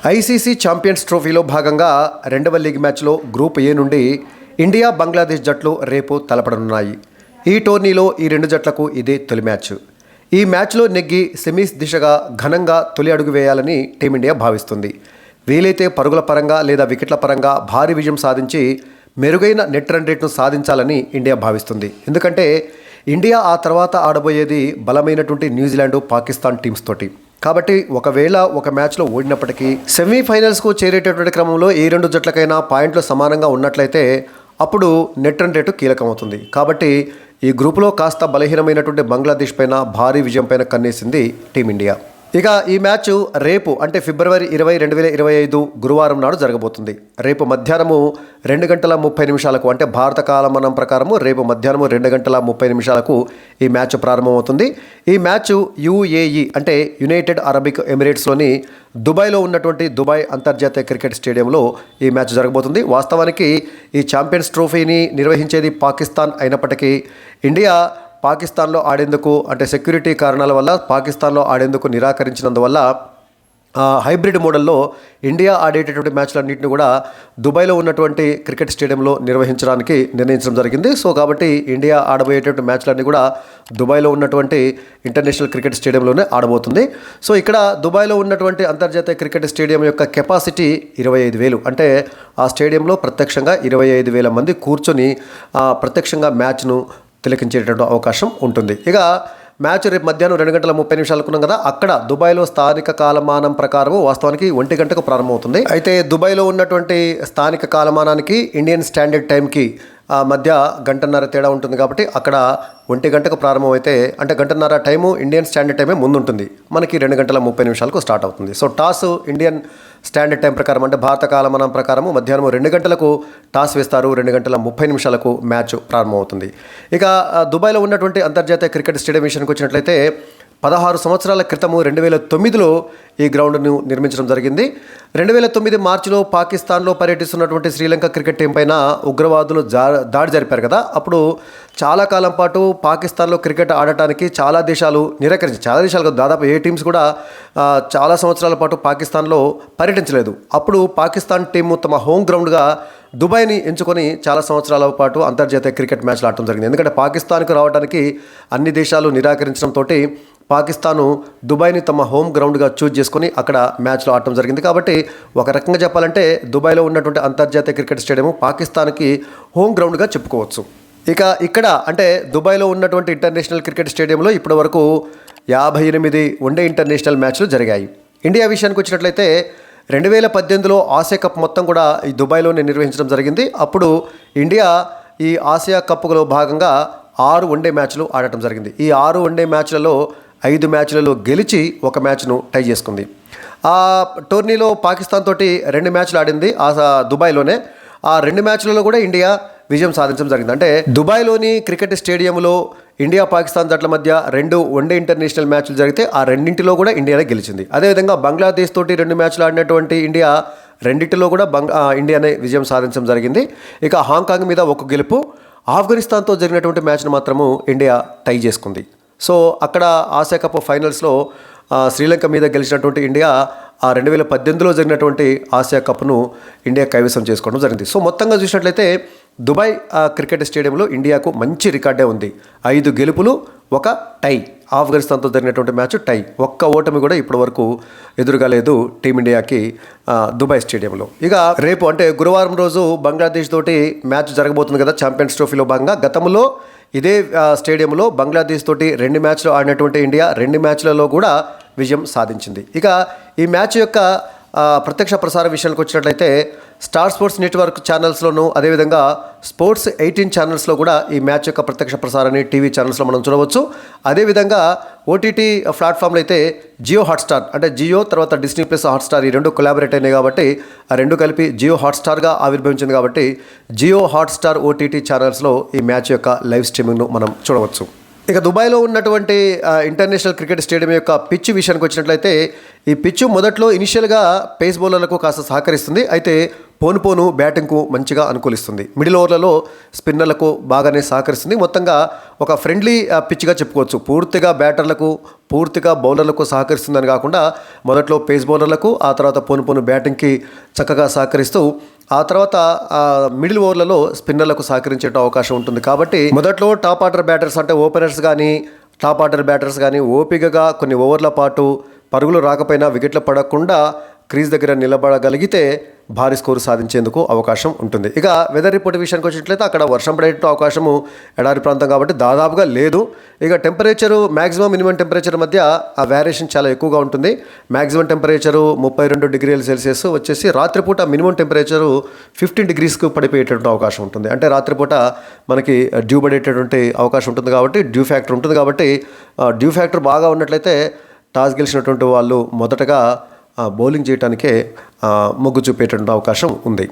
ICC champions ట్రోఫీలో భాగంగా రెండవ లీగ్ మ్యాచ్లో గ్రూప్ ఏ నుండి ఇండియా బంగ్లాదేశ్ జట్లు రేపు తలపడనున్నాయి. ఈ టోర్నీలో ఈ రెండు జట్లకు ఇదే తొలి మ్యాచ్. ఈ మ్యాచ్లో నెగ్గి సెమీస్ దిశగా ఘనంగా తొలి అడుగు వేయాలని టీమిండియా భావిస్తుంది. వీలైతే పరుగుల పరంగా లేదా వికెట్ల పరంగా భారీ విజయం సాధించి మెరుగైన నెట్ రన్ రేట్ను సాధించాలని ఇండియా భావిస్తుంది. ఎందుకంటే ఇండియా ఆ తర్వాత ఆడబోయేది బలమైనటువంటి న్యూజిలాండ్, పాకిస్తాన్ టీమ్స్ తోటి. కాబట్టి ఒకవేళ ఒక మ్యాచ్లో ఓడినప్పటికీ సెమీఫైనల్స్కు చేరేటటువంటి క్రమంలో ఏ రెండు జట్లకైనా పాయింట్లు సమానంగా ఉన్నట్లయితే అప్పుడు నెట్ రన్ రేటు కీలకమవుతుంది. కాబట్టి ఈ గ్రూపులో కాస్త బలహీనమైనటువంటి బంగ్లాదేశ్ పైన భారీ విజయం పైన కన్నేసింది టీమిండియా. ఇక ఈ మ్యాచ్ రేపు అంటే ఫిబ్రవరి 20, 2025 గురువారం నాడు జరగబోతుంది. రేపు మధ్యాహ్నము 2:30 అంటే భారత కాలమానం ప్రకారము రేపు మధ్యాహ్నము 2:30 ఈ మ్యాచ్ ప్రారంభమవుతుంది. ఈ మ్యాచ్ యుఏఈ అంటే యునైటెడ్ అరబిక్ ఎమిరేట్స్లోని దుబాయ్లో ఉన్నటువంటి దుబాయ్ అంతర్జాతీయ క్రికెట్ స్టేడియంలో ఈ మ్యాచ్ జరగబోతుంది. వాస్తవానికి ఈ ఛాంపియన్స్ ట్రోఫీని నిర్వహించేది పాకిస్తాన్ అయినప్పటికీ ఇండియా పాకిస్తాన్లో ఆడేందుకు అంటే సెక్యూరిటీ కారణాల వల్ల పాకిస్తాన్లో ఆడేందుకు నిరాకరించినందువల్ల హైబ్రిడ్ మోడల్లో ఇండియా ఆడేటటువంటి మ్యాచ్లన్నింటినీ కూడా దుబాయ్లో ఉన్నటువంటి క్రికెట్ స్టేడియంలో నిర్వహించడానికి నిర్ణయించడం జరిగింది. సో కాబట్టి ఇండియా ఆడబోయేటువంటి మ్యాచ్లన్నీ కూడా దుబాయ్లో ఉన్నటువంటి ఇంటర్నేషనల్ క్రికెట్ స్టేడియంలోనే ఆడబోతుంది. సో ఇక్కడ దుబాయ్లో ఉన్నటువంటి అంతర్జాతీయ క్రికెట్ స్టేడియం యొక్క కెపాసిటీ 25,000. అంటే ఆ స్టేడియంలో ప్రత్యక్షంగా 25,000 మంది కూర్చొని ప్రత్యక్షంగా మ్యాచ్ను తిలకించేటటువంటి అవకాశం ఉంటుంది. ఇక మ్యాచ్ రేపు మధ్యాహ్నం 2:30 అనుకున్నాం కదా, అక్కడ దుబాయ్లో స్థానిక కాలమానం ప్రకారం వాస్తవానికి 1 గంటకు ప్రారంభమవుతుంది. అయితే దుబాయ్లో ఉన్నటువంటి స్థానిక కాలమానానికి ఇండియన్ స్టాండర్డ్ టైంకి మధ్య 1:30 తేడా ఉంటుంది. కాబట్టి అక్కడ 1 గంటకు ప్రారంభమైతే అంటే 1:30 టైము ఇండియన్ స్టాండర్డ్ టైమే ముందు ఉంటుంది. మనకి 2:30 స్టార్ట్ అవుతుంది. So toss Indian standard time ప్రకారం అంటే భారత కాలమానం ప్రకారము మధ్యాహ్నం 2 గంటలకు టాస్ వేస్తారు. 2:30 మ్యాచ్ ప్రారంభమవుతుంది. ఇక దుబాయ్లో ఉన్నటువంటి అంతర్జాతీయ క్రికెట్ స్టేడియం విషయానికి వచ్చినట్లయితే 16 సంవత్సరాల క్రితము 2009లో ఈ గ్రౌండ్ను నిర్మించడం జరిగింది. 2009 మార్చిలో పాకిస్తాన్లో పర్యటిస్తున్నటువంటి శ్రీలంక క్రికెట్ టీం పైన ఉగ్రవాదులు దాడి జరిపారు కదా, అప్పుడు చాలా కాలం పాటు పాకిస్తాన్లో క్రికెట్ ఆడటానికి చాలా దేశాలు నిరాకరించారు. చాలా దేశాలు దాదాపు ఏ టీమ్స్ కూడా చాలా సంవత్సరాల పాటు పాకిస్తాన్లో పర్యటించలేదు. అప్పుడు పాకిస్తాన్ టీము తమ హోమ్ గ్రౌండ్గా దుబాయ్ని ఎంచుకొని చాలా సంవత్సరాల పాటు అంతర్జాతీయ క్రికెట్ మ్యాచ్లు ఆడటం జరిగింది. ఎందుకంటే పాకిస్తాన్కు రావడానికి అన్ని దేశాలు నిరాకరించడంతో పాకిస్తాను దుబాయ్ని తమ హోమ్ గ్రౌండ్గా చూజ్ చేసుకొని అక్కడ మ్యాచ్లో ఆడటం జరిగింది. కాబట్టి ఒక రకంగా చెప్పాలంటే దుబాయ్లో ఉన్నటువంటి అంతర్జాతీయ క్రికెట్ స్టేడియం పాకిస్తాన్కి హోమ్ గ్రౌండ్గా చెప్పుకోవచ్చు. ఇక ఇక్కడ అంటే దుబాయ్లో ఉన్నటువంటి ఇంటర్నేషనల్ క్రికెట్ స్టేడియంలో ఇప్పటి వరకు 58 వన్డే ఇంటర్నేషనల్ మ్యాచ్లు జరిగాయి. ఇండియా విషయానికి వచ్చినట్లయితే 2018లో ఆసియా కప్ మొత్తం కూడా ఈ దుబాయ్లోనే నిర్వహించడం జరిగింది. అప్పుడు ఇండియా ఈ ఆసియా కప్లో భాగంగా 6 వన్డే మ్యాచ్లు ఆడటం జరిగింది. ఈ 6 వన్డే మ్యాచ్లలో 5 మ్యాచ్లలో గెలిచి 1 మ్యాచ్ను టై చేసుకుంది. ఆ టోర్నీలో పాకిస్తాన్ తోటి 2 మ్యాచ్లు ఆడింది దుబాయ్లోనే. ఆ 2 మ్యాచ్లలో కూడా ఇండియా విజయం సాధించడం జరిగింది. అంటే దుబాయ్లోని క్రికెట్ స్టేడియంలో ఇండియా పాకిస్తాన్ జట్ల మధ్య 2 వన్డే ఇంటర్నేషనల్ మ్యాచ్లు జరిగితే ఆ రెండింటిలో కూడా ఇండియానే గెలిచింది. అదేవిధంగా బంగ్లాదేశ్ తోటి 2 మ్యాచ్లు ఆడినటువంటి ఇండియా రెండింటిలో కూడా ఇండియానే విజయం సాధించడం జరిగింది. ఇక హాంకాంగ్ మీద 1 గెలుపు, ఆఫ్ఘనిస్తాన్తో జరిగినటువంటి మ్యాచ్ను మాత్రము ఇండియా టై చేసుకుంది. సో అక్కడ ఆసియా కప్ ఫైనల్స్లో శ్రీలంక మీద గెలిచినటువంటి ఇండియా 2018లో జరిగినటువంటి ఆసియా కప్ను ఇండియా కైవసం చేసుకోవడం జరిగింది. సో మొత్తంగా చూసినట్లయితే దుబాయ్ క్రికెట్ స్టేడియంలో ఇండియాకు మంచి రికార్డే ఉంది. 5 గెలుపులు, 1 టై. ఆఫ్ఘనిస్తాన్తో జరిగినటువంటి మ్యాచ్ టై. 1 ఓటమి కూడా ఇప్పటి వరకు ఎదురుగా లేదు టీమిండియాకి దుబాయ్ స్టేడియంలో. ఇక రేపు అంటే గురువారం రోజు బంగ్లాదేశ్ తోటి మ్యాచ్ జరగబోతుంది కదా ఛాంపియన్స్ ట్రోఫీలో భాగంగా. గతంలో ఇదే స్టేడియంలో బంగ్లాదేశ్ తోటి 2 మ్యాచ్లు ఆడినటువంటి ఇండియా 2 మ్యాచ్లలో కూడా విజయం సాధించింది. ఇక ఈ మ్యాచ్ యొక్క ప్రత్యక్ష ప్రసార విషయానికి వచ్చినట్లయితే స్టార్ స్పోర్ట్స్ నెట్వర్క్ ఛానల్స్లోనూ అదేవిధంగా స్పోర్ట్స్ 18 ఛానల్స్లో కూడా ఈ మ్యాచ్ యొక్క ప్రత్యక్ష ప్రసారాన్ని టీవీ ఛానల్స్లో మనం చూడవచ్చు. అదేవిధంగా ఓటీటీ ప్లాట్ఫామ్లో అయితే జియో హాట్స్టార్ అంటే జియో తర్వాత డిస్నీ ప్లస్ హాట్స్టార్ ఈ 2 కొలాబరేట్ అయినాయి కాబట్టి ఆ 2 కలిపి జియో హాట్స్టార్గా ఆవిర్భవించింది. కాబట్టి జియో హాట్స్టార్ ఓటీటీ ఛానల్స్లో ఈ మ్యాచ్ యొక్క లైవ్ స్ట్రీమింగ్ను మనం చూడవచ్చు. ఇక దుబాయ్లో ఉన్నటువంటి ఇంటర్నేషనల్ క్రికెట్ స్టేడియం యొక్క పిచ్ విషయానికి వచ్చినట్లయితే ఈ పిచ్ మొదట్లో ఇనిషియల్గా పేస్ బౌలర్లకు కాస్త సహకరిస్తుంది. అయితే పోను బ్యాటింగ్కు మంచిగా అనుకూలిస్తుంది. మిడిల్ ఓవర్లలో స్పిన్నర్లకు బాగానే సహకరిస్తుంది. మొత్తంగా ఒక ఫ్రెండ్లీ పిచ్గా చెప్పుకోవచ్చు. పూర్తిగా బ్యాటర్లకు, పూర్తిగా బౌలర్లకు సహకరిస్తుందని కాకుండా మొదట్లో పేస్ బౌలర్లకు, ఆ తర్వాత పోను బ్యాటింగ్కి చక్కగా సహకరిస్తూ ఆ తర్వాత మిడిల్ ఓవర్లలో స్పిన్నర్లకు సహకరించే అవకాశం ఉంటుంది. కాబట్టి మొదట్లో టాప్ ఆర్డర్ బ్యాటర్స్ అంటే ఓపెనర్స్ కానీ, టాప్ ఆర్డర్ బ్యాటర్స్ కానీ ఓపికగా కొన్ని ఓవర్ల పాటు పరుగులు రాకపోయినా వికెట్లు పడకుండా క్రీజ్ దగ్గర నిలబడగలిగితే భారీ స్కోరు సాధించేందుకు అవకాశం ఉంటుంది. ఇక వెదర్ రిపోర్ట్ విషయానికి వచ్చినట్లయితే అక్కడ వర్షం పడే అవకాశము ఎడారి ప్రాంతం కాబట్టి దాదాపుగా లేదు. ఇక టెంపరేచరు మ్యాక్సిమం మినిమం టెంపరేచర్ మధ్య ఆ వేరియేషన్ చాలా ఎక్కువగా ఉంటుంది. మ్యాక్సిమం టెంపరేచరు 32 డిగ్రీల సెల్సియస్ వచ్చేసి రాత్రిపూట మినిమం టెంపరేచరు 15 డిగ్రీస్కు పడిపోయేటటువంటి అవకాశం ఉంటుంది. అంటే రాత్రిపూట మనకి డ్యూ పడేటటువంటి అవకాశం ఉంటుంది కాబట్టి డ్యూ ఫ్యాక్టర్ ఉంటుంది కాబట్టి డ్యూ ఫ్యాక్టర్ బాగా ఉన్నట్లయితే టాస్ గెలిచినటువంటి వాళ్ళు మొదటగా బౌలింగ్ చేయడానికే మొగ్గు చూపేటువంటి అవకాశం ఉంది.